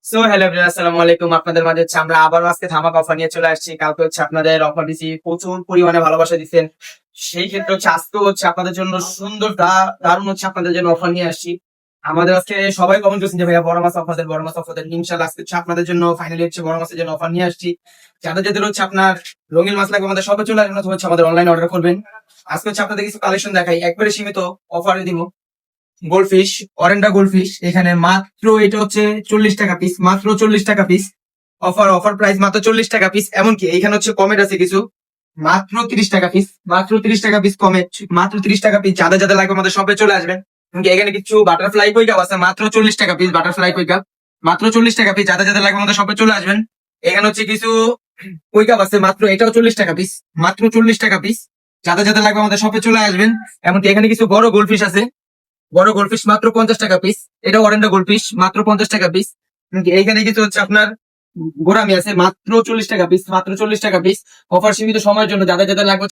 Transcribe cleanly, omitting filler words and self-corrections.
So hello everyone, আসসালামু আলাইকুম। আপনাদের মাঝে হচ্ছে আমরা আবারও আজকে ধামাকা অফার নিয়ে চলে আসছি। কালকে হচ্ছে আপনাদের অফার দিছি, প্রচুর পরিমাণে ভালোবাসা দিচ্ছেন। সেই ক্ষেত্রে হচ্ছে আজকে হচ্ছে আপনাদের জন্য সুন্দর দারুণ হচ্ছে আপনাদের জন্য অফার নিয়ে আসছি। আমাদের আজকে সবাই কমেন্ট করছেন যে ভাইয়া বড় মাছ অফার দেন, বড় মাছ অফার দেন। ইনশাআল্লাহ আজকে হচ্ছে আপনাদের জন্য ফাইনালি হচ্ছে বড় মাছের জন্য অফার নিয়ে আসছি। যাদের যাদের হচ্ছে আপনার রঙিন মাছ লাগবে আমাদের সবে চলে আসবেন, অথবা হচ্ছে আমাদের অনলাইনে অর্ডার করবেন। আজকে হচ্ছে আপনাদের কিছু কালেকশন দেখাই, একবারে সীমিত অফারে দিব। গোল্ডফিশ, অরেন্ডা গোল্ডফিশ এখানে মাত্র এটা হচ্ছে 40 টাকা পিস, মাত্র 40 টাকা পিস। অফার প্রাইস মাত্র 40 টাকা পিস। এমনকি এখানে হচ্ছে কমেন্ট আছে কিছু, মাত্র 30 টাকা পিস, মাত্র 30 টাকা পিস কমেন্ট, মাত্র 30 টাকা পিস। যাদের যাদের লাগবে আমাদের শপে চলে আসবেন। এমনকি এখানে কিছু বাটারফ্লাই কই কাপ আছে, মাত্র 40 টাকা পিস, বাটারফ্লাই কই কাপ মাত্র 40 টাকা পিস। যাদের যাদের লাগবে আমাদের শপে চলে আসবেন। এখানে হচ্ছে কিছু কই কাপ আছে, মাত্র এটাও 40 টাকা পিস, মাত্র 40 টাকা পিস। যাদের যাদের লাগবে আমাদের শপে চলে আসবেন। এমনকি এখানে কিছু বড় গোল্ডফিশ আছে, বড় গোল্ডফিশ মাত্র 50 টাকা পিস। এটা অরেন্ডা গোল্ডফিশ, মাত্র 50 টাকা পিস। এইখানে কিছু হচ্ছে আপনার গোরামি আছে, মাত্র 40 টাকা পিস, মাত্র 40 টাকা পিস। অফার সীমিত সময়ের জন্য, যাদের যাদের লাগবে